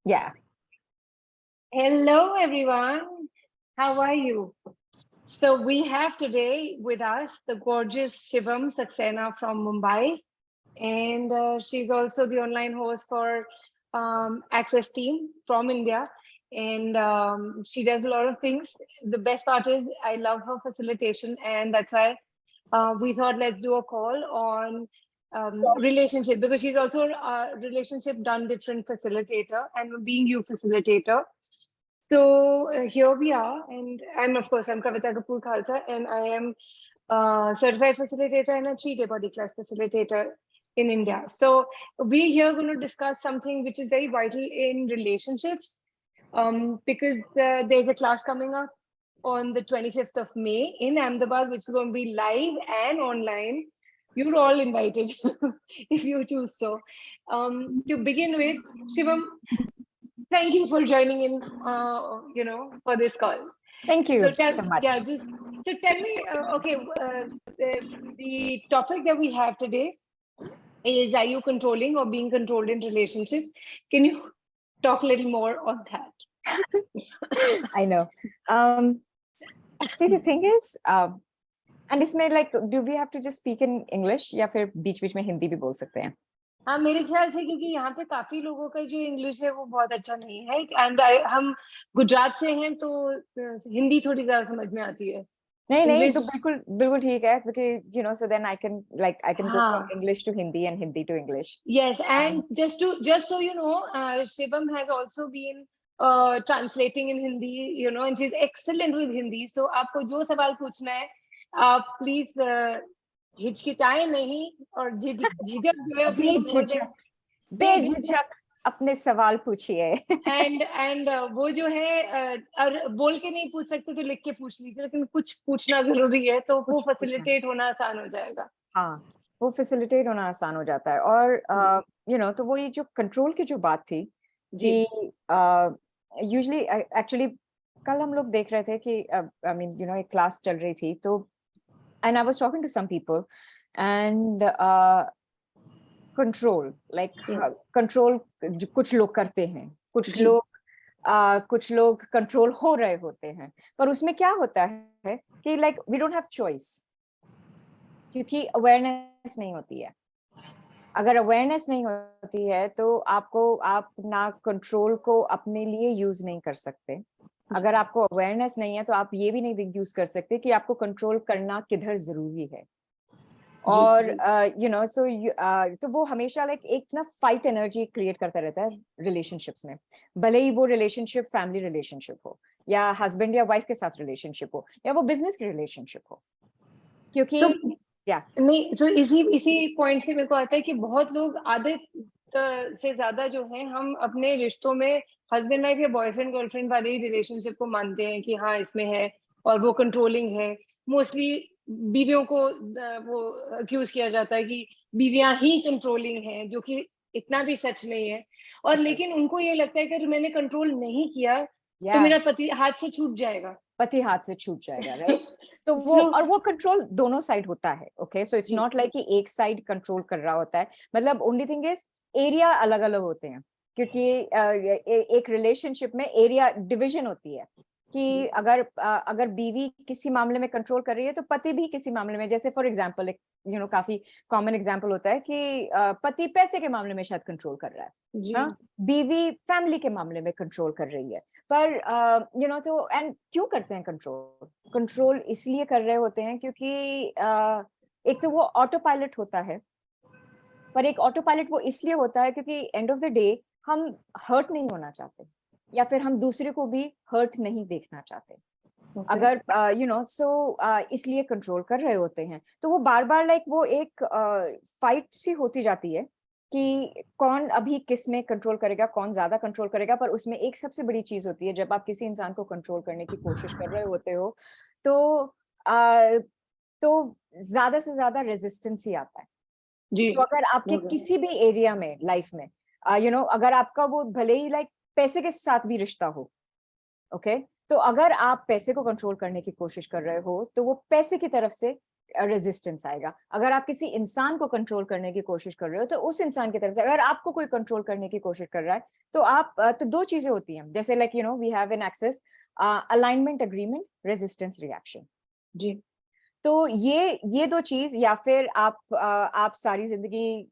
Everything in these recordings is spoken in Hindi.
Yeah. Hello, everyone. How are you? So we have today with us the gorgeous Shivam Saxena from Mumbai, and she's also the online host for Access Team from India. And she does a lot of things. The best part is I love her facilitation, and that's why we thought let's do a call on relationship, because she's also a relationship done different facilitator and being you facilitator. So here we are, and I'm Kavita Kapoor Khalsa, and I am a certified facilitator and a 3-day body class facilitator in India. So we're here going to discuss something which is very vital in relationships, because there's a class coming up on the 25th of May in Ahmedabad, which is going to be live and online. You're all invited if you choose so. To begin with, Shivam, thank you for joining in, for this call. Thank you so much. Yeah, so tell me, the topic that we have today is, are you controlling or being controlled in relationship? Can you talk a little more on that? I know. See, the thing is, and इसमें like, do we have to just speak in English या फिर बीच-बीच में हिंदी भी बोल सकते हैं? हाँ, मेरे ख्याल से, क्योंकि यहाँ पे काफी लोगों का जो इंग्लिश है वो बहुत अच्छा नहीं है, एंड हम गुजरात से हैं तो हिंदी थोड़ी ज्यादा समझ में आती है. नहीं तो बिल्कुल ठीक है, because so then I can go from English to Hindi and Hindi to English. Yes, and just so you know, Shivam has also been translating in Hindi, and she's excellent with Hindi. So आपको जो सवाल पूछना है, आप please हिचकिचाएं नहीं और झिझक जो है अपनी बेझिझक अपने सवाल पूछिए. एंड वो जो है, और बोल के नहीं पूछ सकते तो लिख के पूछ लीजिए, लेकिन कुछ पूछना जरूरी है, तो वो फैसिलिटेट होना आसान हो जाएगा. हाँ, वो फैसिलिटेट होना आसान हो जाता है. और तो वो ये जो कंट्रोल की जो बात थी कि यूजुअली एक्चुअली कल हम लोग देख रहे थे कि आई मीन एक क्लास चल रही थी, तो and I was talking to some people, and control, control कुछ लोग करते हैं, कुछ लोग कंट्रोल हो रहे होते हैं, पर उसमें क्या होता है कि we don't have choice, क्योंकि अवेयरनेस नहीं होती है. अगर अवेयरनेस नहीं होती है तो आप ना कंट्रोल को अपने लिए यूज नहीं कर सकते. अगर आपको अवेयरनेस नहीं है तो आप ये भी नहीं यूज कर सकते कि आपको कंट्रोल करना किधर जरूरी है. और तो वो हमेशा एक ना फाइट एनर्जी क्रिएट करता रहता है रिलेशनशिप्स में, भले ही वो रिलेशनशिप फैमिली रिलेशनशिप हो, या हस्बैंड या वाइफ के साथ रिलेशनशिप हो, या वो बिजनेस की रिलेशनशिप हो. क्योंकि नहीं, तो इसी पॉइंट से मेरे को आता है कि बहुत लोग आदत से ज्यादा जो है, हम अपने रिश्तों में हस्बैंड वाइफ या बॉयफ्रेंड गर्लफ्रेंड वाले ही रिलेशनशिप को मानते हैं कि हाँ इसमें है और वो कंट्रोलिंग है. मोस्टली बीवियों को वो अक्यूज किया जाता है कि बीवियां ही कंट्रोलिंग हैं, जो कि इतना भी सच नहीं है. और लेकिन उनको ये लगता है कि अगर मैंने कंट्रोल नहीं किया तो मेरा पति हाथ से छूट जाएगा. राइट. तो वो और वो कंट्रोल दोनों साइड होता है. Okay, so it's not like कि एक साइड कंट्रोल कर रहा होता है. मतलब ओनली थिंग इज एरिया अलग अलग होते हैं, क्योंकि एक रिलेशनशिप में एरिया डिवीजन होती है कि अगर बीवी किसी मामले में कंट्रोल कर रही है तो पति भी किसी मामले में, जैसे फॉर एग्जांपल काफी कॉमन एग्जांपल होता है कि पति पैसे के मामले में शायद कंट्रोल कर रहा है, बीवी फैमिली के मामले में कंट्रोल कर रही है. पर तो एंड क्यों करते हैं कंट्रोल इसलिए कर रहे होते हैं क्योंकि एक तो वो ऑटो पायलट होता है, पर एक ऑटो पायलट वो इसलिए होता है क्योंकि एंड ऑफ द डे हम हर्ट नहीं होना चाहते, या फिर हम दूसरे को भी हर्ट नहीं देखना चाहते. अगर इसलिए कंट्रोल कर रहे होते हैं. तो वो बार बार वो एक फाइट सी होती जाती है कि कौन अभी किस में कंट्रोल करेगा, कौन ज्यादा कंट्रोल करेगा. पर उसमें एक सबसे बड़ी चीज होती है, जब आप किसी इंसान को कंट्रोल करने की कोशिश कर रहे होते हो तो ज्यादा से ज्यादा रेजिस्टेंस ही आता है. तो अगर आपके किसी भी एरिया में लाइफ में अगर आपका वो भले ही पैसे के साथ भी रिश्ता हो, ओके, तो अगर आप पैसे को कंट्रोल करने की कोशिश कर रहे हो तो वो पैसे की तरफ से रेजिस्टेंस आएगा। अगर आप किसी इंसान को कंट्रोल करने की कोशिश कर रहे हो तो उस इंसान की तरफ से, अगर आपको कोई कंट्रोल करने की कोशिश कर रहा है तो आप तो दो चीजें होती हैं, जैसे like we have an access alignment agreement resistance reaction. जी। तो ये दो चीज, या फिर आप सारी जिंदगी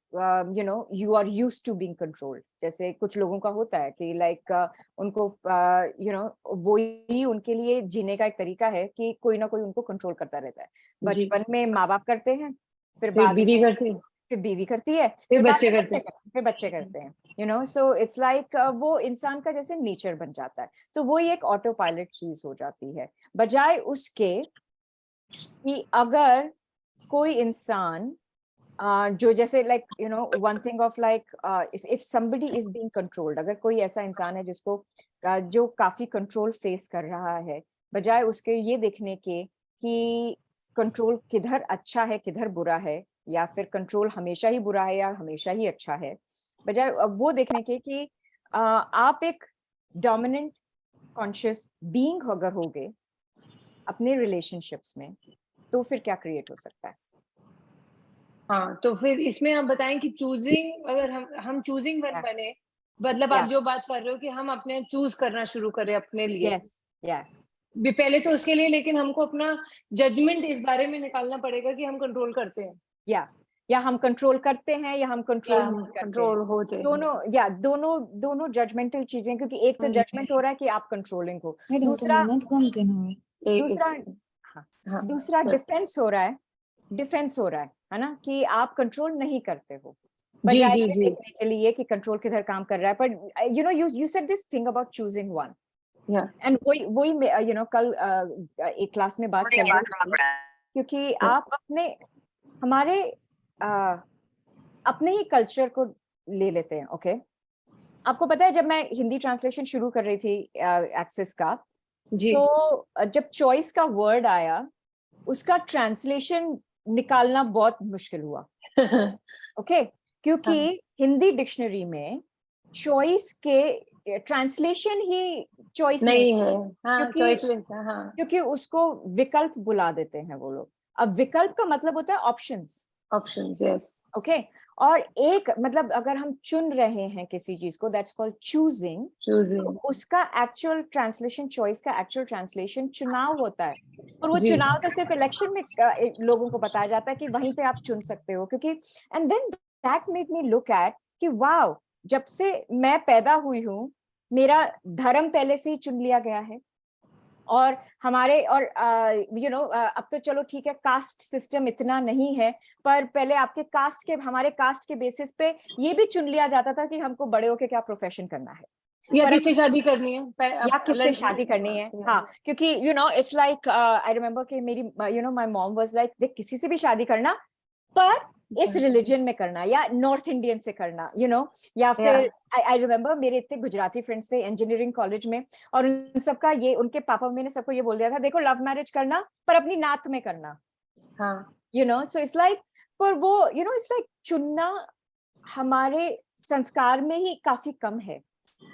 you are used to being controlled. जैसे कुछ लोगों का होता है कि लाइक उनको वो ही उनके लिए जीने का एक तरीका है कि कोई ना कोई उनको कंट्रोल करता रहता है। जी। बचपन में माँ बाप करते हैं, फिर फिर बाद बीवी में करती है, फिर बीवी करती है, फिर बाद बच्चे में करते हैं। फिर बच्चे करते हैं। सो इट्स लाइक वो इंसान का जैसे नेचर बन जाता है, तो वो एक ऑटो पायलट चीज हो जाती है। बजाय उसके कि अगर कोई इंसान जो जैसे like one thing of like if somebody is being controlled, अगर कोई ऐसा इंसान है जिसको जो काफी कंट्रोल फेस कर रहा है, बजाय उसके ये देखने के कि कंट्रोल किधर अच्छा है किधर बुरा है, या फिर कंट्रोल हमेशा ही बुरा है या हमेशा ही अच्छा है, बजाय वो देखने के कि आप एक डोमिनेंट कॉन्शियस बीइंग अगर होगे अपने रिलेशनशिप्स में, तो फिर क्या क्रिएट हो सकता है। हाँ, तो फिर इसमें आप बताएं कि चूजिंग, अगर हम चूजिंग वन Yeah. बने, मतलब आप Yeah. जो बात कर रहे हो कि हम अपने चूज करना शुरू करें अपने लिए। Yes. Yeah. पहले तो उसके लिए लेकिन हमको अपना जजमेंट इस बारे में निकालना पड़ेगा कि हम कंट्रोल करते हैं या हम कंट्रोल करते हैं या हम या कंट्रोल हम नहीं करते हैं। कंट्रोल होते हैं। दोनों जजमेंटल चीजें, क्योंकि एक तो जजमेंट हो रहा है कि आप कंट्रोलिंग हो, दूसरा दूसरा हाँ हाँ, दूसरा डिफेंस हो रहा है, है ना, कि आप कंट्रोल नहीं करते हो, जी बजाय जी ये जी, देखने के लिए कि कंट्रोल किधर काम कर रहा है। पर you said this thing about choosing one, या एंड वही कल एक क्लास में बात चल रही थी, क्योंकि आप हमारे अपने ही कल्चर को ले लेते हैं। ओके, आपको पता है जब मैं हिंदी ट्रांसलेशन शुरू कर रही थी एक्सेस का, जी। तो जब चॉइस का वर्ड आया उसका ट्रांसलेशन निकालना बहुत मुश्किल हुआ। ओके, क्योंकि हाँ, हिंदी डिक्शनरी में चॉइस के ट्रांसलेशन ही चॉइस नहीं, नहीं है। हाँ, क्योंकि चॉइसलेस है। हाँ, क्योंकि उसको विकल्प बुला देते हैं वो लोग। अब विकल्प का मतलब होता है ऑप्शंस। Options, yes. ओके, और एक मतलब अगर हम चुन रहे हैं किसी चीज को, दैट्स कॉल्ड चूजिंग। तो चूजिंग, उसका एक्चुअल ट्रांसलेशन, चॉइस का एक्चुअल ट्रांसलेशन चुनाव होता है। और वो जी। चुनाव तो सिर्फ इलेक्शन में लोगों को बताया जाता है कि वहीं पे आप चुन सकते हो, क्योंकि and then that made me look at कि वाओ, जब से मैं पैदा हुई हूँ मेरा धर्म पहले से ही चुन लिया गया है। और हमारे और अब तो चलो ठीक है, कास्ट सिस्टम इतना नहीं है, पर पहले आपके कास्ट के, हमारे कास्ट के बेसिस पे ये भी चुन लिया जाता था कि हमको बड़े होके क्या प्रोफेशन करना है, या पर किससे शादी करनी है, या किससे शादी करनी है। हाँ, क्योंकि इट्स लाइक आई रिमेम्बर कि मेरी माय मॉम वाज लाइक, देख किसी से भी शादी करना, पर इस रिलीजन में करना, या नॉर्थ इंडियन से करना, या फिर आई रिमेम्बर मेरे इतने गुजराती फ्रेंड्स थे इंजीनियरिंग कॉलेज में, और उन सबका ये, उनके पापा मम्मी ने सबको ये बोल दिया था, देखो लव मैरिज करना पर अपनी नात में करना। हाँ, सो इट्स लाइक, पर वो इट्स लाइक चुनना हमारे संस्कार में ही काफी कम है।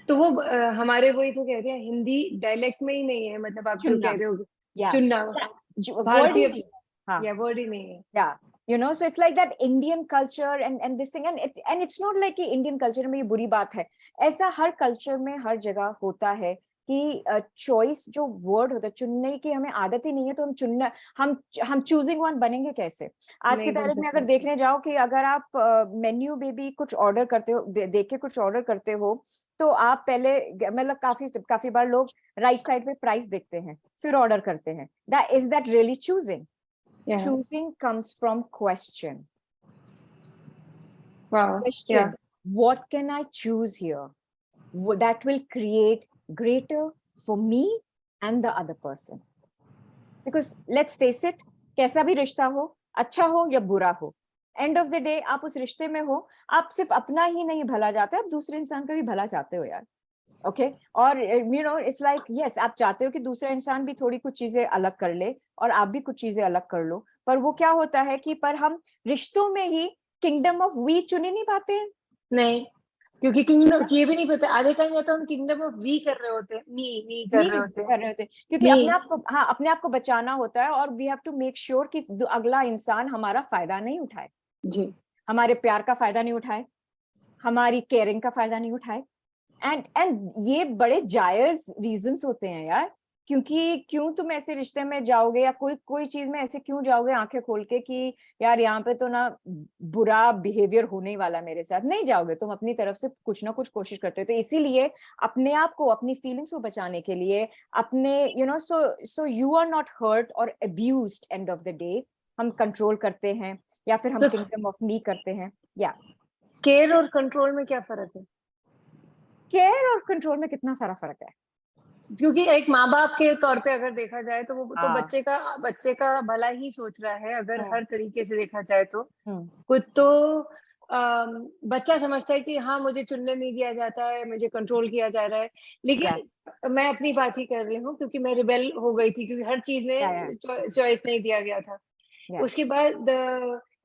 तो वो हमारे वही तो कह रहे हैं, हिंदी डायलेक्ट में ही नहीं है, मतलब आप जो चुनना, कह रहे हो या चुनना, वर्ड ही भारतीय नहीं। हाँ, या वर्ड ही नहीं है। yeah, so it's like that Indian culture and this thing, and it's not like कि Indian culture में ये बुरी बात है, ऐसा हर कल्चर में हर जगह होता है कि चॉइस जो वर्ड होता है, चुनने की हमें आदत ही नहीं है, तो हम चूजिंग वन बनेंगे कैसे। आज की नहीं बन तारीख में सकते। अगर देखने जाओ कि अगर आप मेन्यू में भी कुछ ऑर्डर करते हो, देख के कुछ ऑर्डर करते हो, तो आप पहले मतलब काफी बार लोग राइट साइड पे प्राइस देखते हैं फिर ऑर्डर करते हैं। Is that really choosing? Yeah. Choosing comes from question. Wow. Question. Yeah. What can I choose here? That will create greater for me and the other person. Because let's face it, कैसा भी रिश्ता हो, अच्छा हो या बुरा हो, एंड ऑफ द डे आप उस रिश्ते में हो, आप सिर्फ अपना ही नहीं भला चाहते, आप दूसरे इंसान का भी भला चाहते हो यार। ओके, और इट्स लाइक यस, आप चाहते हो कि दूसरा इंसान भी थोड़ी कुछ चीजें अलग कर ले और आप भी कुछ चीजें अलग कर लो, पर वो क्या होता है कि पर हम रिश्तों में ही किंगडम ऑफ वी चुन ही नहीं पाते हैं। नहीं, क्योंकि किंगडम ये भी नहीं पता, आधे टाइम या तो हम किंगडम ऑफ वी कर रहे होते हैं, नी कर नहीं रहे होते हैं, कर रहे होते, क्योंकि नी। अपने आप को, हाँ, अपने आप को बचाना होता है, और we have to make sure कि अगला इंसान हमारा फायदा नहीं उठाए, जी, हमारे प्यार का फायदा नहीं उठाए, हमारी केयरिंग का फायदा नहीं उठाए। एंड ये बड़े जायज रीजंस होते हैं यार, क्योंकि क्यों तुम ऐसे रिश्ते में जाओगे या कोई कोई चीज में ऐसे क्यों जाओगे आंखें खोल के कि यार यहाँ पे तो ना बुरा बिहेवियर होने ही वाला मेरे साथ, नहीं जाओगे, तुम अपनी तरफ से कुछ ना कुछ कोशिश करते हो। तो इसीलिए अपने आप को, अपनी फीलिंग्स को बचाने के लिए, अपने so you are not hurt और abused end of the day, हम कंट्रोल करते हैं या फिर हम तो किंगडम ऑफ मी करते हैं। या केयर और कंट्रोल में क्या फर्क है? केयर और कंट्रोल में कितना सारा फर्क है। क्योंकि एक माँ बाप के तौर पे अगर देखा जाए तो वो तो हाँ। बच्चे का भला ही सोच रहा है, अगर हम्म। हर तरीके से देखा जाए तो। हम्म। खुद तो बच्चा समझता है कि हाँ, मुझे चुनने नहीं दिया जाता है, मुझे कंट्रोल किया जा रहा है। या लेकिन मैं अपनी बात ही कर रही हूँ, क्योंकि मैं रिबेल हो गई थी, क्योंकि हर चीज या में चॉइस नहीं दिया गया था। या उसके बाद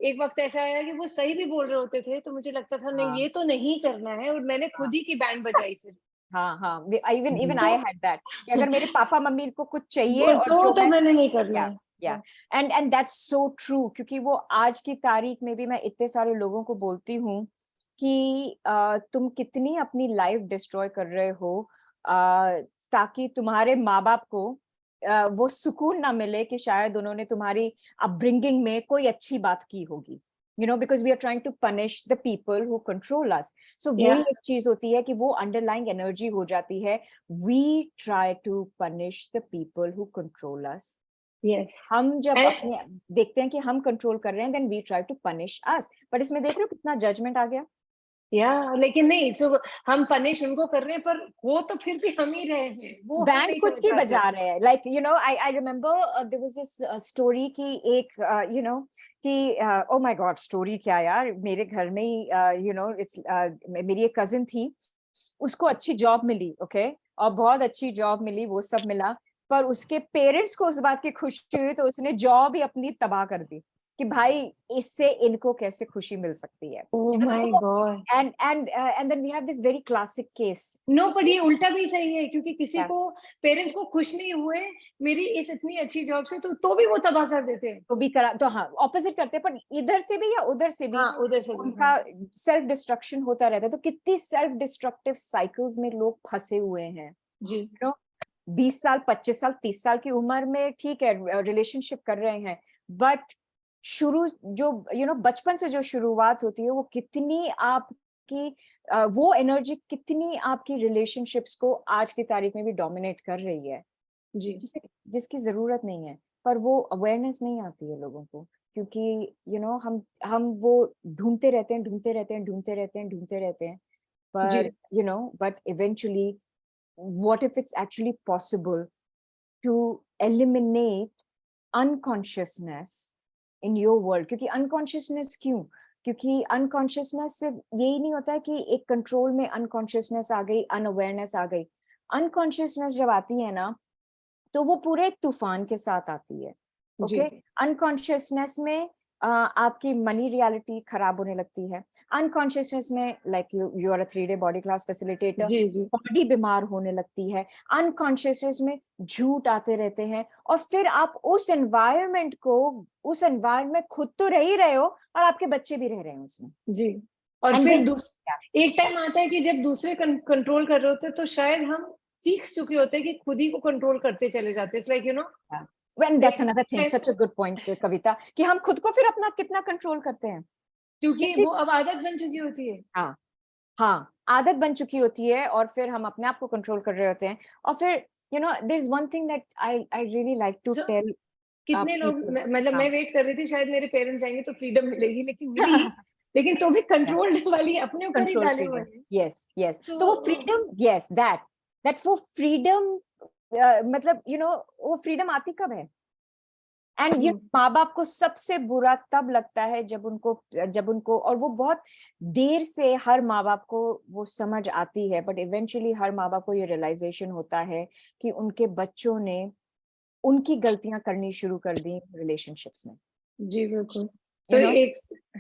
एक वक्त ऐसा आया कि वो सही भी बोल रहे होते थे, तो मुझे लगता था नहीं, हाँ ये तो नहीं करना है, और मैंने हाँ खुद ही की बैंड बजाई फिर। हाँ हाँ, इवन इवन तो आई हैड दैट, कि अगर मेरे पापा मम्मी को कुछ चाहिए और जो तो मैं, मैंने नहीं करना या है। या एंड दैट्स सो ट्रू, क्योंकि वो आज की तारीख में भी मैं इतने सारे लोगों को बोलती हूँ कि तुम कितनी अपनी लाइफ डिस्ट्रॉय कर रहे हो, ताकि तुम्हारे माँ बाप को वो सुकून ना मिले कि शायद उन्होंने तुम्हारी अपब्रिंगिंग में कोई अच्छी बात की होगी, because we are trying to punish the people who control us. So वही या एक चीज होती है कि वो underlying energy हो जाती है, we try to punish the people who control us. Yes. हम जब अपने देखते हैं कि हम कंट्रोल कर रहे हैं, then we try to punish us. पर इसमें देख रहे हो कितना जजमेंट आ गया। या लेकिन नहीं, हम पनिश उनको कर रहे हैं, पर वो तो फिर भी हम ही रहे हैं, वो हम बैंड नहीं खुद समझ की पाते। बजा रहे हैं, like I remember there was this story की एक कि ओ माय गॉड, स्टोरी क्या यार, मेरे घर में ही इट्स मेरी एक कजिन थी, उसको अच्छी जॉब मिली, ओके, और बहुत अच्छी जॉब मिली, वो सब मिला, पर उसके पेरेंट्स को उस बात की खुशी हुई तो उसने जॉब ही अपनी तबाह कर दी कि भाई इससे इनको कैसे खुशी मिल सकती है, ओह माय तो God. And then we have this very classic case. No, पर ये उल्टा भी सही है, क्योंकि किसी को पेरेंट्स को खुश नहीं हुए मेरी इस इतनी अच्छी जॉब से, तो भी वो तबाह कर देते हैं। तो भी करा, तो हाँ, ऑपोजिट करते हैं, पर इधर से भी या उधर से भी हाँ, उधर से भी। उनका सेल्फ डिस्ट्रक्शन होता रहता है। तो कितनी सेल्फ डिस्ट्रक्टिव साइकिल्स में लोग फंसे हुए हैं, जी। 20 साल 25 साल 30 साल की उम्र में ठीक है रिलेशनशिप कर रहे हैं, बट शुरू जो बचपन से जो शुरुआत होती है वो कितनी आपकी वो एनर्जी कितनी आपकी रिलेशनशिप्स को आज की तारीख में भी डोमिनेट कर रही है, जी। जिसकी जरूरत नहीं है, पर वो अवेयरनेस नहीं आती है लोगों को, क्योंकि हम वो ढूंढते रहते हैं, ढूंढते रहते हैं, ढूंढते रहते हैं, ढूंढते रहते हैं, जी। पर but eventually what if it's actually possible to eliminate unconsciousness in your world? क्योंकि unconsciousness क्यों, क्योंकि unconsciousness सिर्फ यही नहीं होता है कि एक कंट्रोल में unconsciousness आ गई, unawareness आ गई। unconsciousness जब आती है ना, तो वो पूरे एक तूफान के साथ आती है, जी। ओके। अनकॉन्शियसनेस में आपकी मनी रियलिटी खराब होने लगती है। अनकॉन्शियसनेस में like you are a 3 day body class facilitator, जी। जी। बॉडी बीमार होने लगती है। अनकॉन्शियसनेस में झूठ आते रहते हैं, और फिर आप उस एनवायरमेंट खुद तो रह ही रहे हो और आपके बच्चे भी रह रहे हैं उसमें। जी। और एंड फिर देन एक टाइम आता है कि जब दूसरे कंट्रोल कर रहे होते हैं, तो शायद हम सीख चुके होते हैं कि खुद ही को कंट्रोल करते चले जाते हैं। It's like when that's another thing, such a good point कविता, कि हम खुद को फिर अपना कितना कंट्रोल करते हैं, क्योंकि कितनी, वो अब आदत बन चुकी होती है। हाँ हाँ, आदत बन चुकी होती है, और फिर हम अपने आप को कंट्रोल कर रहे होते हैं। और फिर there is one thing that I really like to So, tell कितने लोग, पीपल। मतलब हाँ मैं वेट कर रही थी शायद मेरे पेरेंट्स जाएंगे तो फ्रीडम मिलेगी, लेकिन मिली, लेकिन तो भी कंट्रोल वाली अपने ऊपर ही कंट्रोल डाले हुए फ्रीडम, हैं। यस यस, तो वो तो फ्रीडम, यस दैट वो फ्रीडम, मतलब वो फ्रीडम आती कब है? एंड माँ बाप को सबसे बुरा तब लगता है जब उनको और वो बहुत देर से हर माँ बाप को वो समझ आती है, बट इवेंचुअली हर माँ बाप को ये रियलाइजेशन होता है कि उनके बच्चों ने उनकी गलतियां करनी शुरू कर दी रिलेशनशिप्स में। जी, बिल्कुल। So you know?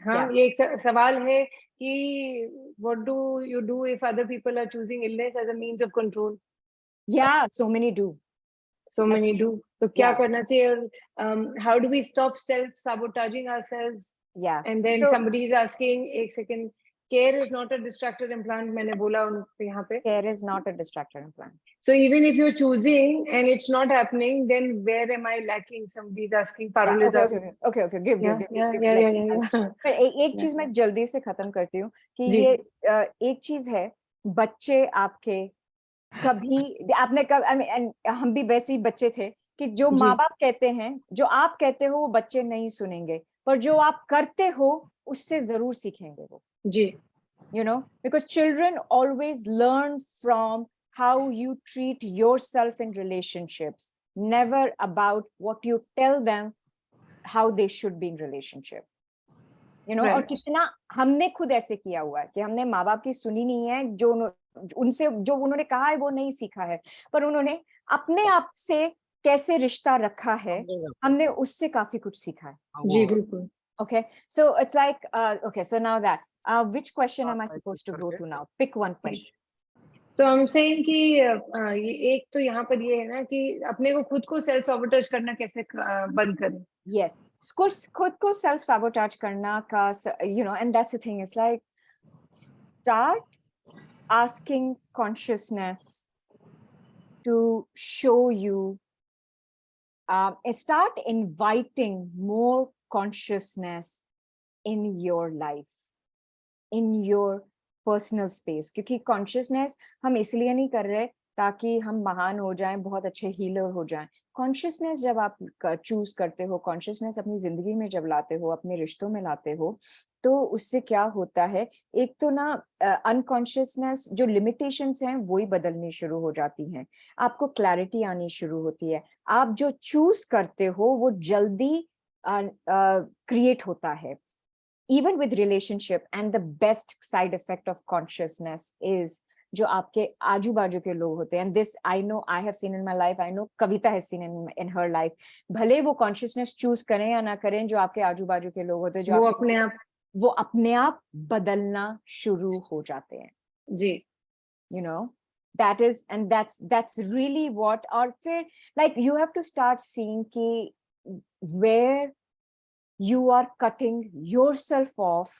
हाँ Yeah. ये एक सवाल है कि what do you do if other people are choosing illness as a means of control? Yeah, so many do. So That's many do. true. तो क्या Yeah. करना चाहिए और how do we stop self-sabotaging ourselves? Yeah. And then So somebody is asking, एक second, care is not a distractor implant. मैंने बोला उनको यहाँ पे. care is not a distractor implant. So even if you're choosing and it's not happening, then where am I lacking? Somebody is asking. Parul Yeah, is okay, asking. okay, okay, give, Yeah, give, yeah, give, yeah, let yeah, me yeah, answer. yeah. पर एक चीज Yeah. मैं जल्दी से खत्म करती हूँ कि जी. ये एक चीज है, बच्चे आपके कभी आपने कब हम भी वैसे ही बच्चे थे कि जो जी. माँ बाप कहते हैं, जो आप कहते हो वो बच्चे नहीं सुनेंगे, पर जो आप करते हो उससे जरूर सीखेंगे वो. जी. You know, because children always learn from how you treat yourself in relationships, never about what you tell them how they should be in relationship. You know, और Right. कितना हमने खुद ऐसे किया हुआ है कि हमने माँ बाप की सुनी नहीं है, जो उनसे जो उन्होंने कहा है वो नहीं सीखा है, पर उन्होंने अपने आप से कैसे रिश्ता रखा है हमने उससे काफी कुछ सीखा है. जी बिल्कुल. Okay, so it's like okay, so now that which question am I supposed to go to now? Pick one question. So I'm saying कि ये एक तो यहाँ पर ये है ना कि अपने को खुद को सेल्फ सैबोटेज करना कैसे बंद करें. Yes, खुद को self sabotage करना का, you know, and that's the thing, it's like start asking consciousness to show you, start inviting more consciousness in your life, in your personal space. क्योंकि consciousness हम इसलिए नहीं कर रहे ताकि हम महान हो जाएं, बहुत अच्छे हीलर हो जाएं. कॉन्शियसनेस जब आप चूज करते हो, कॉन्शियसनेस अपनी जिंदगी में जब लाते हो, अपने रिश्तों में लाते हो, तो उससे क्या होता है, एक तो ना अनकॉन्शियसनेस जो लिमिटेशंस हैं वो ही बदलनी शुरू हो जाती हैं, आपको क्लैरिटी आनी शुरू होती है, आप जो चूज करते हो वो जल्दी क्रिएट होता है. Even with relationship, and the best side effect of consciousness is जो आपके आजू बाजू के लोग होते हैं, and this I know, I have seen in my life, I know Kavita has seen in her life, भले वो consciousness choose करें या ना करें, जो आपके आजू बाजू के लोग होते हैं वो अपने आप बदलना शुरू हो जाते हैं. जी. You know, that is, and that's really what, और फिर like you have to start seeing कि where you are cutting yourself off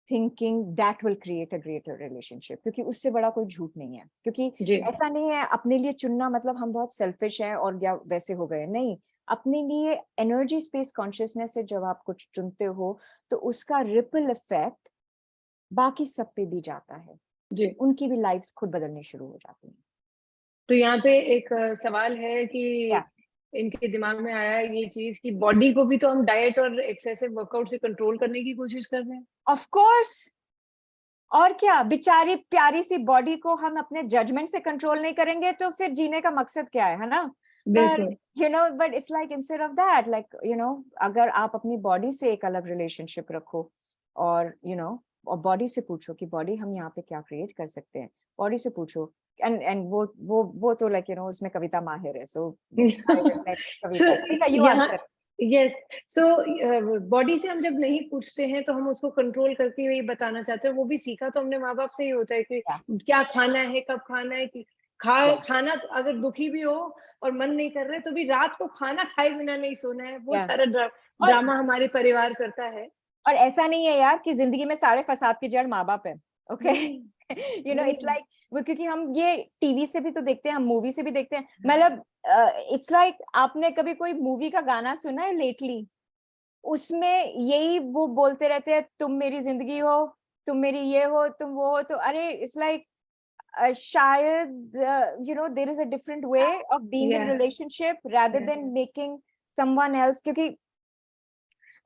thinking that will create a greater relationship, क्योंकि उससे बड़ा कोई झूठ नहीं है. क्योंकि ऐसा नहीं है अपने लिए चुनना मतलब हम बहुत सेल्फिश हैं और या वैसे हो गए, नहीं. अपने लिए एनर्जी स्पेस कॉन्शियसनेस से जब आप कुछ चुनते हो तो उसका रिपल इफेक्ट बाकी सब पे भी जाता है जी. उनकी भी लाइफ्स खुद बदलनी शुरू हो जाती हैं. तो यहाँ पे एक सवाल है कि इनके दिमाग में आया ये चीज कि बॉडी को भी तो हम डाइट और एक्सेसिव वर्कआउट से कंट्रोल करने की कोशिश कर रहे हैं. ऑफ कोर्स, और क्या, बेचारी प्यारी सी बॉडी को हम अपने जजमेंट से कंट्रोल नहीं करेंगे तो फिर जीने का मकसद क्या है ना. पर you know, but it's like instead of that, like you no, अगर आप अपनी बॉडी से एक अलग रिलेशनशिप रखो और यू नो, और बॉडी से पूछो कि बॉडी हम यहाँ पे क्या क्रिएट कर सकते हैं, बॉडी से पूछो. एंड वो तो लाइक यू नो उसमें कविता माहिर है, so Kavita you answer. Yes. So body से हम जब नहीं पूछते हैं तो हम उसको कंट्रोल करके ये बताना चाहते हैं. वो भी सीखा तो हमने माँ बाप से ही होता है कि क्या खाना है, कब खाना है, कि खाना अगर दुखी भी हो और मन नहीं कर रहे तो भी रात को खाना खाए बिना नहीं सोना है. वो सारा ड्रामा हमारे परिवार करता है. और ऐसा नहीं है यार कि जिंदगी में सारे फसाद की जड़ माँ बाप है. Okay, you know, it's like वो, क्योंकि हम ये टीवी से भी तो देखते हैं, हम मूवी से भी देखते हैं. मतलब इट्स लाइक आपने कभी कोई मूवी का गाना सुना है लेटली, उसमें यही वो बोलते रहते हैं, तुम मेरी जिंदगी हो, तुम मेरी ये हो, तुम वो हो. तो अरे इट्स लाइक शायद you know there is a different way of being in relationship rather than making someone else. क्योंकि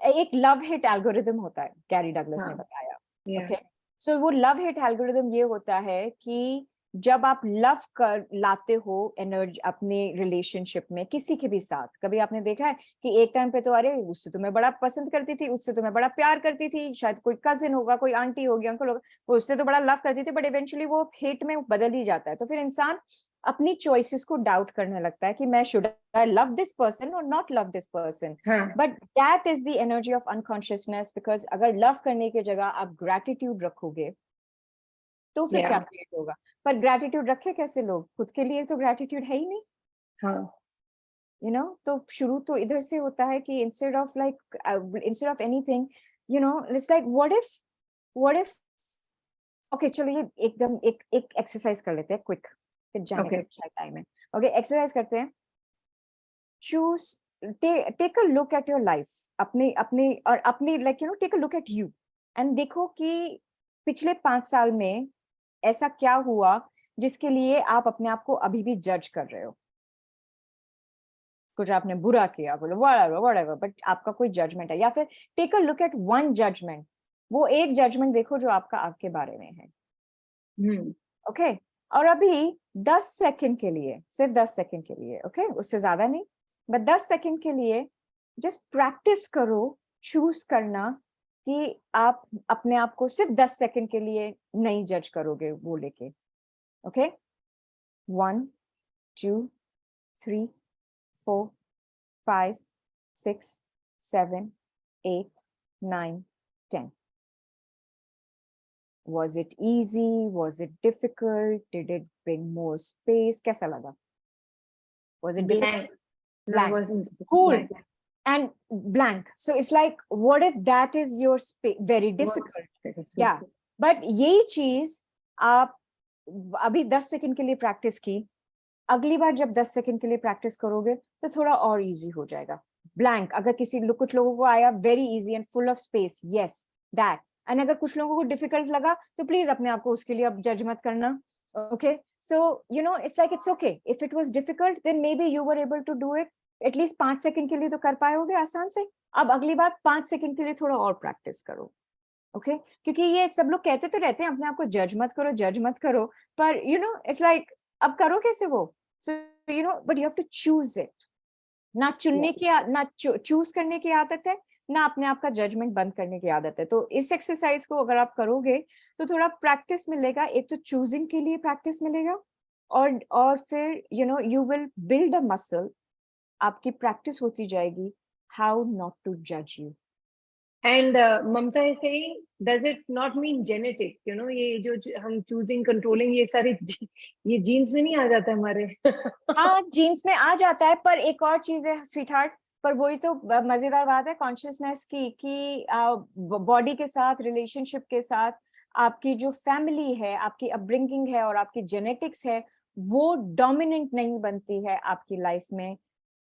एक लव हिट एल्गोरिदम होता है, गैरी डगलस ने बताया. ओके, सो वो लव हिट एल्गोरिदम ये होता है कि जब आप लव कर लाते हो एनर्जी अपने रिलेशनशिप में किसी के भी साथ, कभी आपने देखा है कि एक टाइम पे तो अरे उससे तो मैं बड़ा पसंद करती थी, उससे तो मैं बड़ा प्यार करती थी, शायद कोई कजिन होगा, कोई आंटी होगी, अंकल होगा, वो उससे तो बड़ा लव करती थी, बट इवेंचुअली वो हेट में बदल ही जाता है। तो फिर इंसान अपनी चॉइसेस को डाउट करने लगता है कि मैं should I love this person और नॉट लव दिस पर्सन। हाँ, but that is the energy of unconsciousness, because अगर लव करने की जगह आप ग्रेटिट्यूड रखोगे तो फिर क्या yeah, क्रिएट होगा। पर ग्रेटिट्यूड रखे कैसे लोग, खुद के लिए तो ग्रेटिट्यूड है ही नहीं, हाँ, तो शुरू तो इधर से होता है कि instead of anything, it's like what if okay चलो ये एकदम एक एक एक्सरसाइज कर लेते हैं क्विक, फिर जाने का okay, शायद टाइम है। ओके एक्सरसाइज करते हैं। Choose, take a look at your life, अपने अपने और अपनी like take a look at you and देखो कि पिछले 5 साल में ऐसा क्या हुआ जिसके लिए आप अपने आप को अभी भी जज कर रहे हो। कुछ आपने बुरा किया, बोलो व्हाटएवर व्हाटएवर, बट आपका कोई जजमेंट है, या फिर take a look at one judgment, वो एक जजमेंट देखो जो आपके बारे में है। ओके और अभी 10 सेकंड के लिए, सिर्फ 10 सेकंड के लिए, ओके उससे ज्यादा नहीं, बट 10 सेकंड के लिए जस्ट प्रैक्टिस करो चूज करना कि आप अपने आप को सिर्फ 10 सेकंड के लिए नहीं जज करोगे वो लेके। Okay 1 2 3 4 5 6 7 8 9 10। Was it easy? Was it difficult? Did it bring more space? कैसा लगा? Was it difficult? blank. No, it wasn't Cool. blank. And blank. So it's like, what if that is your space? Very difficult. Yeah. But यही चीज आप अभी 10 सेकंड के लिए प्रैक्टिस की, अगली बार जब 10 सेकंड के लिए प्रैक्टिस करोगे तो थोड़ा और इजी हो जाएगा। ब्लैंक, अगर कुछ लोगों को आया very easy and full of space, yes that, and अगर कुछ लोगों को डिफिकल्ट लगा तो प्लीज अपने आप को उसके लिए अब जज मत करना। Okay so it's like it's okay, if it was difficult then maybe you were able to do it at least 5 second के लिए तो कर पाए होगे आसान से। अब अगली बार 5 सेकंड के लिए थोड़ा और प्रैक्टिस करो। ओके क्योंकि ये सब लोग कहते तो रहते हैं अपने आप को जज मत करो, पर इट्स लाइक अब करो कैसे वो। So but you have to choose it. ना चुनने की ना चूज करने की आदत है, ना अपने आप का जजमेंट बंद करने की आदत है। तो इस एक्सरसाइज को अगर आप करोगे तो थोड़ा प्रैक्टिस मिलेगा, एक तो चूजिंग के लिए प्रैक्टिस मिलेगा, और फिर you will build a muscle, आपकी प्रैक्टिस होती जाएगी हाउ नॉट टू जज you. And Mamta is saying, does it not mean genetic? ये जो हम choosing, controlling, ये सारी ये genes में नहीं आ जाता हमारे? हाँ जीन्स में आ जाता है, पर एक और चीज है स्वीट हार्ट, पर वही तो मजेदार बात है कॉन्शियसनेस की कि बॉडी के साथ, रिलेशनशिप के साथ, आपकी जो फैमिली है, आपकी अपब्रिंगिंग है और आपकी जेनेटिक्स है, वो डोमिनेंट नहीं बनती है आपकी लाइफ में।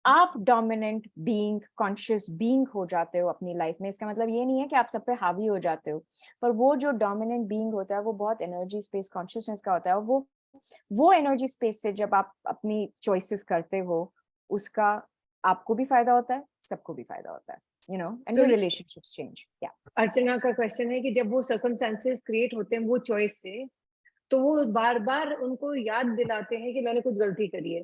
आप डोमिनेंट बीइंग, कॉन्शियस बीइंग हो जाते हो अपनी लाइफ में। इसका मतलब ये नहीं है कि आप सब पे हावी हो जाते हो, पर वो जो डोमिनेंट बीइंग होता है वो बहुत एनर्जी स्पेस कॉन्शियसनेस का होता है, और वो एनर्जी स्पेस से जब आप अपनी चॉइसेस करते हो, उसका आपको भी फायदा होता है, सबको भी फायदा होता है, एंड योर रिलेशनशिप्स चेंज। या अर्चना का क्वेश्चन है कि जब वो सर्कमस्टेंसेस क्रिएट होते हैं वो चॉइस से, तो वो बार बार उनको याद दिलाते हैं कि मैंने कुछ गलती करी है,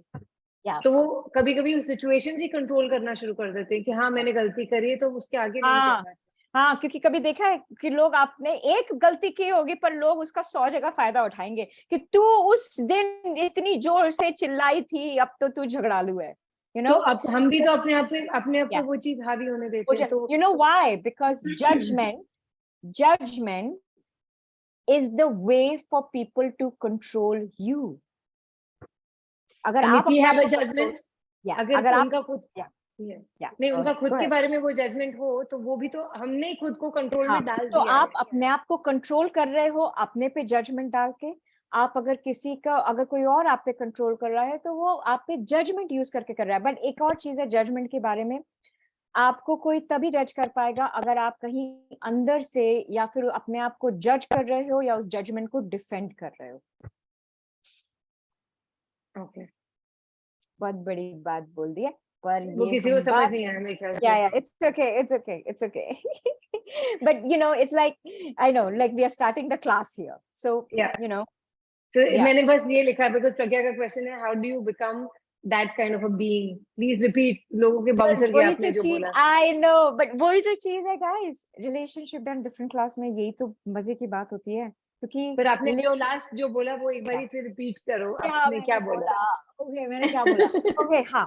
तो वो कभी कभी उस सिचुएशन ही कंट्रोल करना शुरू कर देते हैं कि हाँ मैंने गलती करी है, तो उसके आगे नहीं जा पाते। हाँ क्योंकि कभी देखा है कि लोग, आपने एक गलती की होगी पर लोग उसका 100 जगह फायदा उठाएंगे कि तू उस दिन इतनी जोर से चिल्लाई थी, अब तो तू झगड़ालू है, तो अब हम भी तो अपने आप पे वो चीज हावी होने देते हैं। तो why? Because judgment is the way for people to control you. अगर आप we have a judgment, अगर उनका खुद नहीं, उनका खुद के बारे में वो जजमेंट हो, तो वो भी तो हमने खुद को कंट्रोल में डाल तो दिया आप अपने आप को कंट्रोल कर रहे हो अपने पे जजमेंट डाल के। आप अगर कोई और आप पे कंट्रोल कर रहा है तो वो आप पे जजमेंट यूज करके कर रहा है। बट एक और चीज है जजमेंट के बारे में, आपको कोई तभी जज कर पाएगा अगर आप कहीं अंदर से या फिर अपने आप को जज कर रहे हो या उस जजमेंट को डिफेंड कर रहे हो। ओके बहुत बड़ी बात बोल दी है, पर वो किसी को समझ नहीं आया मेरे ख्याल से। yeah it's okay but it's like I know, like we are starting the class here, so Yeah. So Yeah. मैंने बस ये लिखा because प्रज्ञा का question है, how do you become that kind of a being? Please repeat. लोगों के bouncer के वही आपने तो जो चीज, बोला. आई नो, बट वही तो चीज है guys, relationship done different class में, यही तो मजे की बात होती है, क्योंकि पर आपने जो लास्ट जो बोला वो एक बार फिर रिपीट करो. क्या आपने क्या मैंने बोला? बोला, ओके मैंने क्या बोला, ओके हाँ,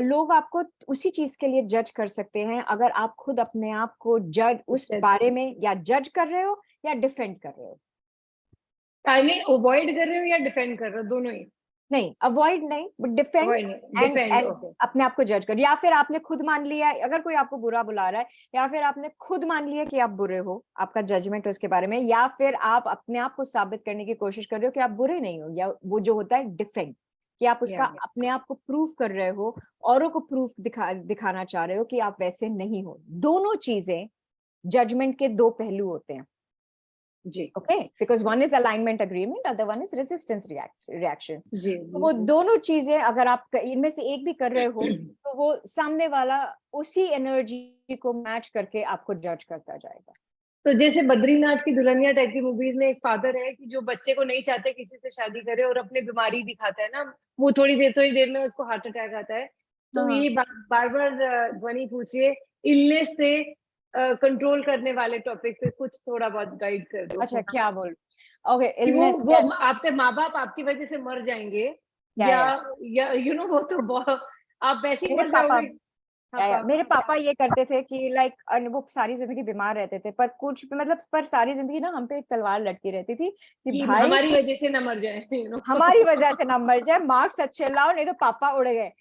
लोग आपको उसी चीज के लिए जज कर सकते हैं अगर आप खुद अपने आप को जज उस Judge बारे में या जज कर रहे हो या डिफेंड कर रहे हो. आई मीन अवॉइड कर रहे हो या डिफेंड कर रहे हो, दोनों ही? नहीं, अवॉइड नहीं, बट डिफेंड अवॉइड नहीं, एंड डिफेंड. ओके. अपने आप को जज कर, या फिर आपने खुद मान लिया, अगर कोई आपको बुरा बुला रहा है, या फिर आपने खुद मान लिया कि आप बुरे हो, आपका जजमेंट है उसके बारे में, या फिर आप अपने आप को साबित करने की कोशिश कर रहे हो कि आप बुरे नहीं हो, या वो जो होता है डिफेंड, कि आप उसका Yeah. अपने आप को प्रूफ कर रहे हो, औरों को प्रूफ दिखाना चाह रहे हो कि आप वैसे नहीं हो. दोनों चीजें जजमेंट के दो पहलू होते हैं. जी. Okay, because one is alignment agreement, other one is resistance reaction. जी. तो वो दोनों चीजें अगर आप इनमें से एक भी कर रहे हो, तो वो सामने वाला उसी एनर्जी को मैच करके आपको जज करता जाएगा. तो जैसे बद्रीनाथ की दुल्हनिया टाइप की मूवीज में एक फादर है कि जो बच्चे को नहीं चाहते किसी से शादी करे और अपनी बीमारी दिखाता है ना, वो थोड़ी देर में उसको हार्ट अटैक आता है. तो ये बार बार ध्वनि पूछिए, इलनेस से कंट्रोल करने वाले टॉपिक पे कुछ थोड़ा बहुत गाइड कर दो. अच्छा, क्या बोल, ओके, कि इलनेस, वो आपके माँ बाप आपकी वजह से मर जाएंगे, या यू नो वो तो बहुत आप वैसे ही मर जाओगे. मेरे पापा ये करते थे कि लाइक वो सारी जिंदगी बीमार रहते थे, पर कुछ मतलब पर सारी जिंदगी ना हम पे एक तलवार लटकी रहती थी कि भाई हमारी वजह से ना मर जाए, हमारी वजह से ना मर जाए, मार्क्स अच्छे लाओ नहीं तो पापा उड़ गए,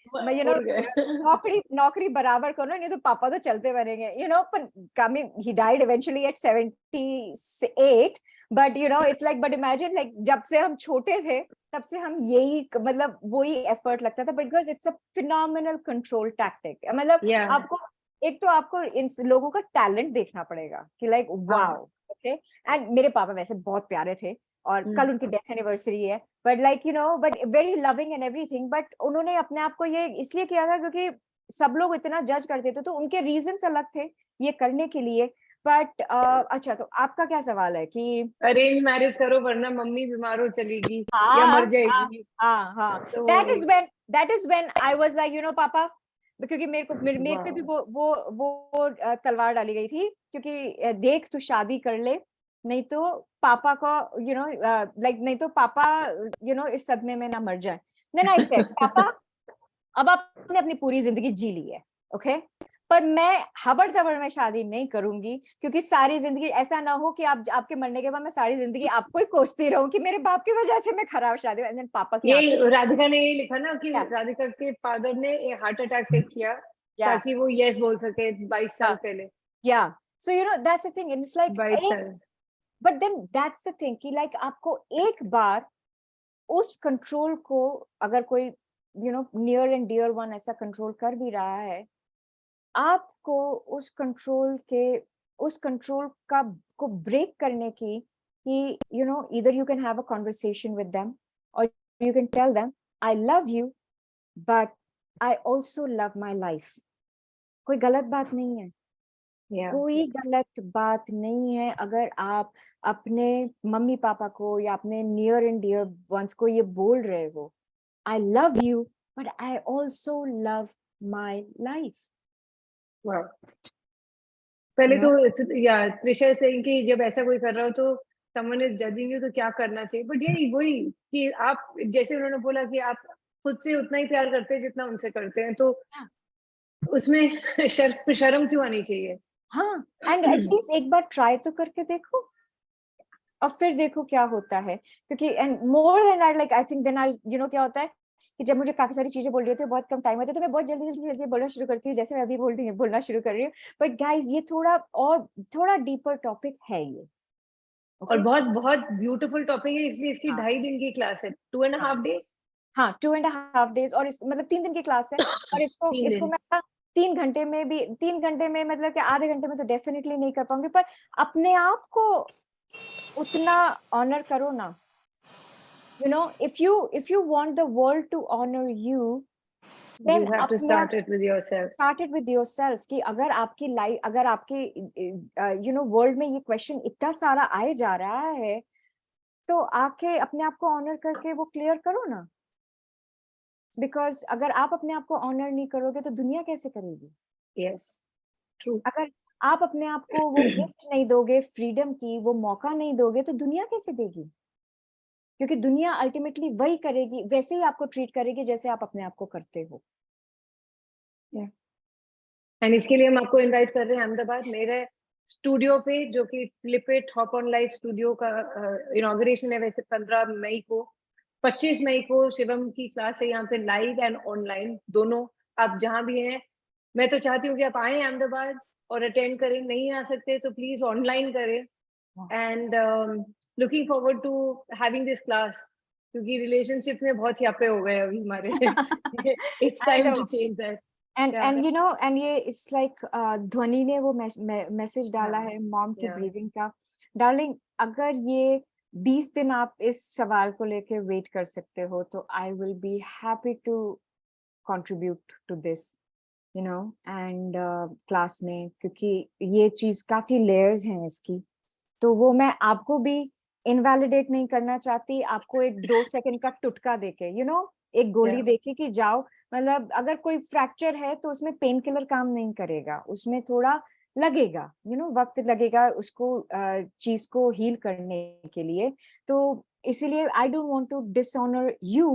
नौकरी बराबर करो नहीं तो पापा तो चलते बनेंगे, पर coming he died eventually at 78, but it's like, but imagine like जब से हम छोटे थे तब से हम यही मतलब वही एफर्ट लगता था, because it's a phenomenal control tactic. मतलब आपको एक तो आपको इन लोगों का टैलेंट देखना पड़ेगा कि लाइक वाओ, ओके. एंड मेरे पापा वैसे बहुत प्यारे थे और कल उनकी डेथ एनिवर्सरी है, but like but very loving and everything, but उन्होंने अपने आप को ये इसलिए किया था क्योंकि सब लोग इतना जज करते थे, तो उनके रीजंस अलग थे ये करने के लिए. बट अच्छा, तो आपका क्या सवाल है कि अरेंज मैरिज करो वरना मम्मी बीमार हो चलेगी या मर जाएगी. That is when I was like पापा, क्योंकि मेरे पे भी वो तलवार डाली गई थी, क्योंकि देख तू शादी कर ले नहीं तो पापा को लाइक नहीं तो पापा इस सदमे में ना मर जाए. देन आई सेड पापा अब आपने अपनी पूरी जिंदगी जी ली है, ओके, पर मैं हबड़ तबड़ में शादी नहीं करूंगी, क्योंकि सारी जिंदगी ऐसा ना हो कि आपके मरने के बाद मैं सारी जिंदगी आपको ही कोसती रहूं कि मेरे बाप की वजह से मैं खराब शादी. एंड देन पापा की ये राधिका ने ये लिखा ना कि राधिका के फादर ने हार्ट अटैक टेक किया ताकि वो यस बोल सके 22 साल पहले. या so that's the thing, it's like 22 साल. But then that's the thing कि लाइक आपको एक बार उस कंट्रोल को अगर कोई नियर एंड डियर वन ऐसा कंट्रोल कर भी रहा है, आपको उस कंट्रोल का को ब्रेक करने की कि either you can have a conversation with them or you can tell them I love you but I also love my life. कोई गलत बात नहीं है. कोई गलत बात नहीं है अगर आप अपने मम्मी पापा को या अपने नियर एंड डियर वंस को ये बोल रहे हो I love you but I also love my life. पहले तो या त्रिशा सिंह की जब ऐसा कोई कर रहा हो तो someone is judging you तो क्या करना चाहिए. बट यही वही कि आप जैसे उन्होंने बोला कि आप खुद से उतना ही प्यार करते हैं जितना उनसे करते हैं, तो उसमें शर्म क्यों आनी चाहिए. हाँ, एंड एटलीस्ट एक बार ट्राई तो करके देखो और फिर देखो क्या होता है, क्योंकि and more than that like I think then I क्या होता है कि जब मुझे काफी सारी चीजें बोल रही होती है, बहुत कम टाइम होता है, तो मैं बहुत जल्दी बोलना शुरू करती हूँ, जैसे मैं अभी बोलना शुरू कर रही हूँ. बट गाइज ये थोड़ा डीपर टॉपिक है ये. और बहुत बहुत ब्यूटीफुल टॉपिक है, इसलिए इसकी 2.5 दिन की क्लास है. 2.5 days. हाँ, 2.5 days और मतलब 3 दिन की क्लास है. और इसको मैं 3 घंटे में मतलब कि आधे घंटे में तो डेफिनेटली नहीं कर पाऊंगी, पर अपने आप को उतना ऑनर करो ना. if you want the world to honor you, then you have to start it with yourself. Start it with yourself. कि अगर आपकी लाइफ, अगर आपके वर्ल्ड में ये क्वेश्चन इतना सारा आए जा रहा है, तो आके अपने आप को ऑनर करके वो क्लियर करो ना, बिकॉज अगर आप अपने आप को ऑनर नहीं करोगे तो दुनिया कैसे करेगी? Yes, true. अगर आप अपने आप को वो गिफ्ट नहीं दोगे फ्रीडम की, वो मौका नहीं दोगे, तो दुनिया कैसे देगी? क्योंकि दुनिया अल्टीमेटली वही करेगी, वैसे ही आपको ट्रीट करेगी जैसे आप अपने आप को करते हो। एंड इसके लिए हम आपको इनवाइट कर रहे हैं अहमदाबाद मेरे स्टूडियो पे, जो कि flip it hop on life studio का इनॉग्रेशन है वैसे 15 मई को। 25 मई को शिवम की क्लास है यहाँ पे, लाइव एंड ऑनलाइन दोनों। आप जहाँ भी हैं, मैं तो चाहती हूँ कि आप आए अहमदाबाद और अटेंड करें। नहीं आ सकते तो प्लीज ऑनलाइन करें। And looking forward to having this class, क्योंकि रिलेशनशिप में बहुत यापे हो गए अभी हमारे। It's I time know. To change that. And you know, and ये it's like ध्वनि ने वो मैसेज डाला हाँ, है मॉम की yeah. ब्रीदिंग का। डार्लिंग, अगर ये 20 दिन आप इस सवाल को लेके वेट कर सकते हो तो I will be happy to contribute to this, you know, and class में, क्योंकि ये चीज काफी लेयर्स हैं इसकी। तो वो मैं आपको भी इनवैलिडेट नहीं करना चाहती, आपको एक 2 सेकंड का टुटका देके, यू नो, एक गोली Yeah. देके कि जाओ। मतलब अगर कोई फ्रैक्चर है तो उसमें पेन किलर काम नहीं करेगा, उसमें थोड़ा लगेगा, यू नो, वक्त लगेगा उसको चीज को हील करने के लिए। तो इसीलिए I don't want to dishonour you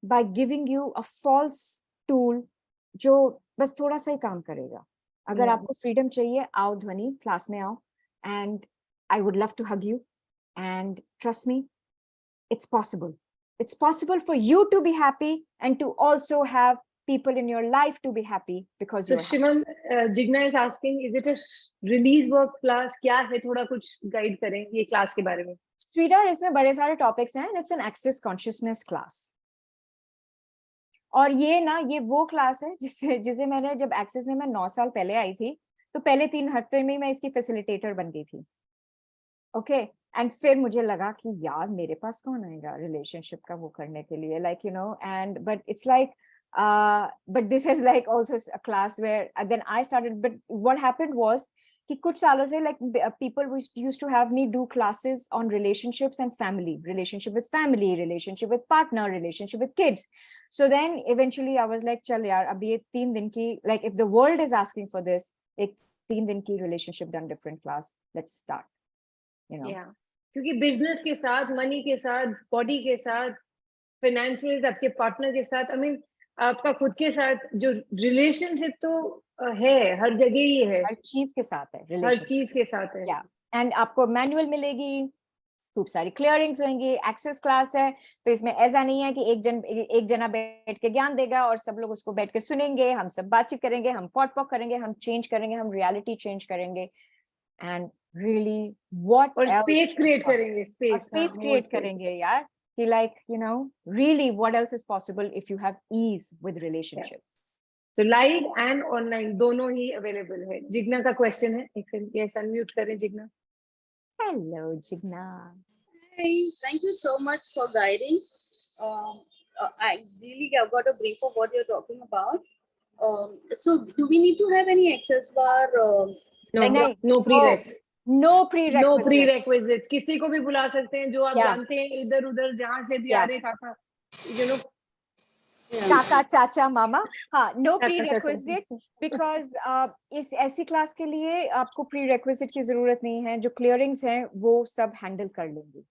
by giving you a false tool जो बस थोड़ा सा ही काम करेगा। अगर Yeah. आपको फ्रीडम चाहिए, आओ ध्वनि क्लास में आओ, and I would love to hug you. And trust me, it's possible. It's possible for you to be happy and to also have people in your life to be happy because So you're happy. Shivam, Jigna is asking, is it a release work class? क्या है, थोड़ा कुछ गाइड करें ये क्लास के बारे में। Sridhar, इसमें बड़े सारे टॉपिक्स हैं, it's an access consciousness class. और ये ना, ये वो क्लास है जिसे जिसे मैंने जब एक्सेस में मैं 9 साल पहले आई थी, तो पहले 3 हफ्ते में ही मैं इसकी फैसिलिटेटर बन गई थी। ओके, एंड फिर मुझे लगा कि यार मेरे पास कौन आएगा रिलेशनशिप का वो करने के लिए, like you know, and but it's like but this is like also a class where then I started. But what happened was कि कुछ सालों से like people used to have me do classes on relationships and family, relationship with family, relationship with partner, relationship with kids. So then eventually I was like, चल यार, अब ये 3 दिन की, like if the world is asking for this, एक 3 दिन की relationship done different class, let's start, you know. Yeah. क्योंकि बिजनेस के साथ, मनी के साथ, बॉडी के साथ, फाइनेंसेस, आपके पार्टनर के साथ, आई मीन आपका खुद के साथ, जो रिलेशनशिप तो है हर जगह ही है, हर चीज के साथ है हर relationship. चीज के साथ है। Yeah. And आपको मैनुअल मिलेगी, खूब सारी क्लियरिंग्स होंगी, एक्सेस क्लास है, तो इसमें ऐसा नहीं है कि एक जना बैठ के ज्ञान देगा और सब लोग उसको बैठ के सुनेंगे। हम सब बातचीत करेंगे, हम पॉक करेंगे, हम चेंज करेंगे, हम रियलिटी चेंज करेंगे, एंड रियली व्हाट और स्पेस एल्स क्रिएट करेंगे, स्पेस, हाँ, स्पेस more क्रिएट space. करेंगे यार, कि like you know, really what else is possible if you have ease with relationships. तो लाइव एंड ऑनलाइन दोनों ही अवेलेबल है। जिग्ना का क्वेश्चन है, एक सेकंड, यस, अनम्यूट करें Jigna. Hello Jigna. Hey, thank you so much for guiding. I really got a brief of what you're talking about. So, do we need to have any access bar? No, नहीं, no prereqs, no no prerequisite. Prerequisites. किसी को भी बुला सकते हैं जो आप Yeah. जानते हैं, इधर उधर जहां से भी आ Yeah. रहे, काका, यू नो, काका चाचा मामा, हाँ, नो काका, प्री चाचा। रेक्विजिट, बिकॉज इस ऐसी क्लास के लिए आपको प्री रेक्विजिट की जरूरत नहीं है, जो क्लियरिंग्स हैं वो सब हैंडल कर लेंगी।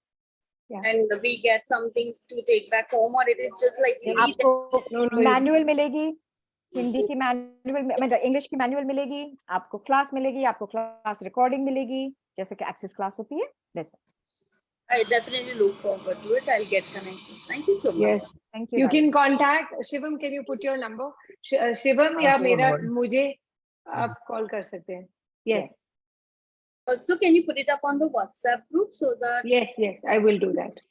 And we get something to take back home, or it is just like we read आपको No, मैनुअल मिलेगी, हिंदी की मैनुअल, मतलब इंग्लिश की मैनुअल मिलेगी, आपको क्लास मिलेगी, आपको क्लास रिकॉर्डिंग मिलेगी, जैसे कि एक्सेस क्लास होती है वैसे। I definitely look forward to it. I'll get connected. Thank you so much. Yes. Thank you. You can contact Shivam. Can you put your number? Shivam या मेरा, मुझे आप कॉल कर सकते हैं। Yes, Also, can you put it up on the WhatsApp group so that? yes, yes. I will do that.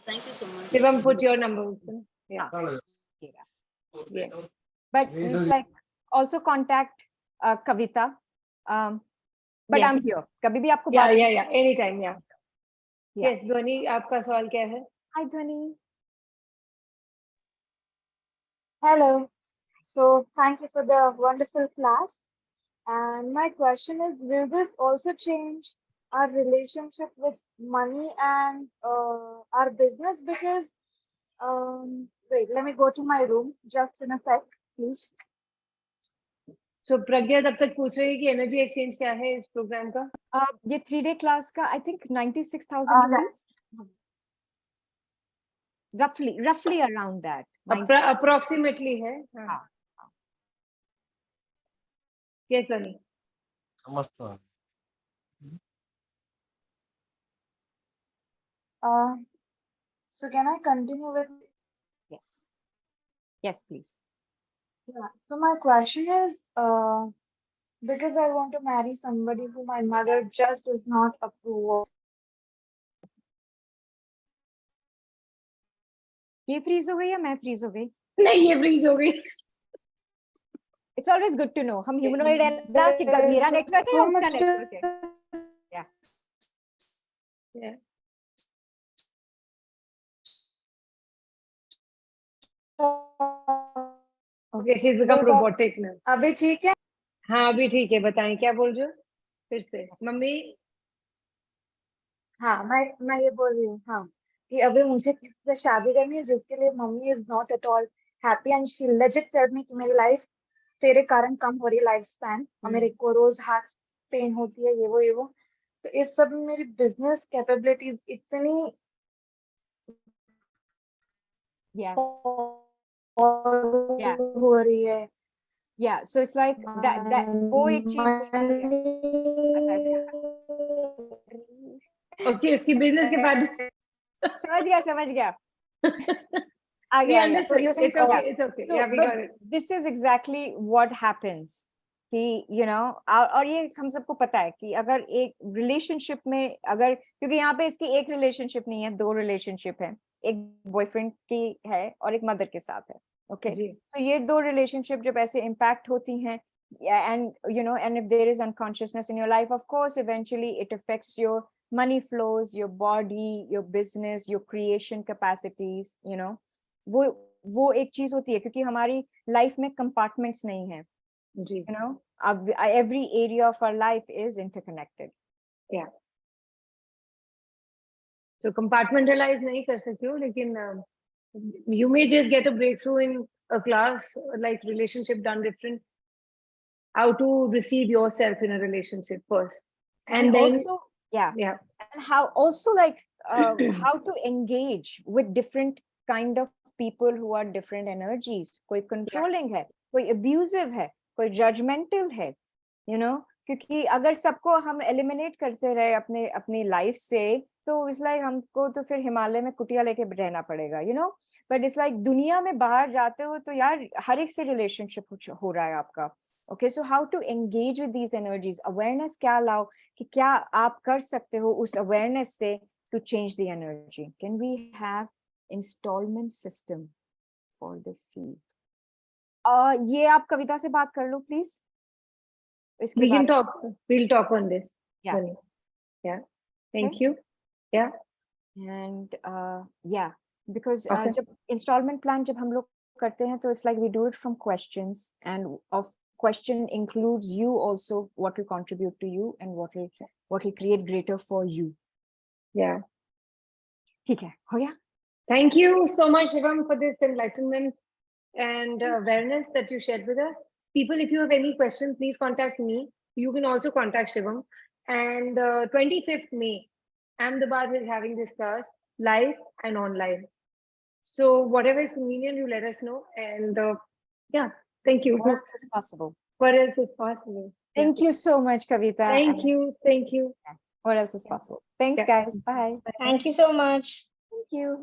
Thank you so much. Shivam, put your number. Yeah. Yes. But it's like also contact Kavita, but Yes. I'm here, कभी भी आपको Yeah, बात। yeah, yeah. Anytime. Yeah. Yeah. Yes, ध्वनि, आपका सवाल क्या है? Hi ध्वनि। Hello. So thank you for the wonderful class. And my question is, will this also change our relationship with money and our business because wait, let me go to my room just in a sec, please. So प्रज्ञा तब तक पूछ रही है कि एनर्जी एक्सचेंज क्या है इस प्रोग्राम का? ये 3-day class का I think 96,000 rupees. Roughly around that. Approximately है. हाँ. Yes, Sunny. समझता So can I continue with? Yes, please. Yeah. So my question is, because I want to marry somebody who my mother just does not approve of. ये freeze हो गई या मैं freeze हो गई? नहीं, ये फ्रीज हो गई. It's always good to know. हम humanoid है ना कि मेरा network है या उसका network है? Yeah. Okay, she's become robotic now. अभी ठीक है? हाँ, अभी ठीक है. बताएं क्या बोल रहे हो? फिर से मम्मी. हाँ, मैं ये बोल रही हूँ, हाँ, कि अभी मुझे किसी से शादी करनी है जिसके लिए mummy is not at all happy and she legit tell me कि मेरी लाइफ तेरे कारण कम हो रही है लाइफ स्पैन और मेरे को रोज हार्ट पेन होती है ये वो तो इस सब में मेरी बिजनेस कैपेबिलिटीज इतनी Yeah. Yeah. हो रही है. Yeah, so it's like that वो एक चीज अच्छा ऐसा ओके, उसकी बिजनेस के बाद समझ गया आ we गया understood. It's okay, it's okay. So, Yeah, we but got it. this is exactly what happens कि और ये हम सबको पता है कि अगर एक रिलेशनशिप में अगर क्योंकि यहाँ पे इसकी एक रिलेशनशिप नहीं है, 2 रिलेशनशिप है, एक बॉयफ्रेंड की है और एक मदर के साथ है. ओके, तो ये 2 रिलेशनशिप जब ऐसे इम्पैक्ट होती हैं and if there is unconsciousness in your life, of course eventually it affects your money flows, your body, your business, your creation capacities. वो एक चीज होती है क्योंकि हमारी लाइफ में कंपार्टमेंट्स नहीं है. Every area of our life is interconnected. Yeah. So compartmentalize नहीं कर सकती हो, लेकिन you may just get a breakthrough in a class like relationship done different, how to receive yourself in a relationship first, and then also yeah, and how also like how to engage with different kind of people who are different energies. कोई controlling है, कोई abusive है, कोई judgmental है, क्योंकि अगर सबको हम एलिमिनेट करते रहे अपनी लाइफ से तो इट्स लाइक हमको तो फिर हिमालय में कुटिया लेके रहना पड़ेगा. बट इट्स लाइक दुनिया में बाहर जाते हो तो यार हर एक से रिलेशनशिप हो रहा है आपका. Okay, so how to engage with these energies, awareness क्या लाओ कि क्या आप कर सकते हो उस अवेयरनेस से to change the energy. Can we have instalment system for the fee? ये आप कविता से बात कर लो please. we can talk. We'll talk on this. Yeah. Yeah. Thank you. Yeah. And yeah, because Okay. जब installment plan जब हम लोग करते हैं तो it's like we do it from questions, and of question includes you also, what will contribute to you and what will create greater for you. Yeah. ठीक है, हो गया? Thank you so much, Shivam, for this enlightenment and awareness that you shared with us. People, if you have any questions, please contact me. You can also contact Shivam. And 25th May, Ahmedabad is having this class live and online. So whatever is convenient, you let us know. And yeah, thank you. What else is possible? What else is possible? Thank you so much, Kavita. Thank you. Thank you. What else is possible? Thanks, Yeah. guys. Bye. Thank you so much. Thank you.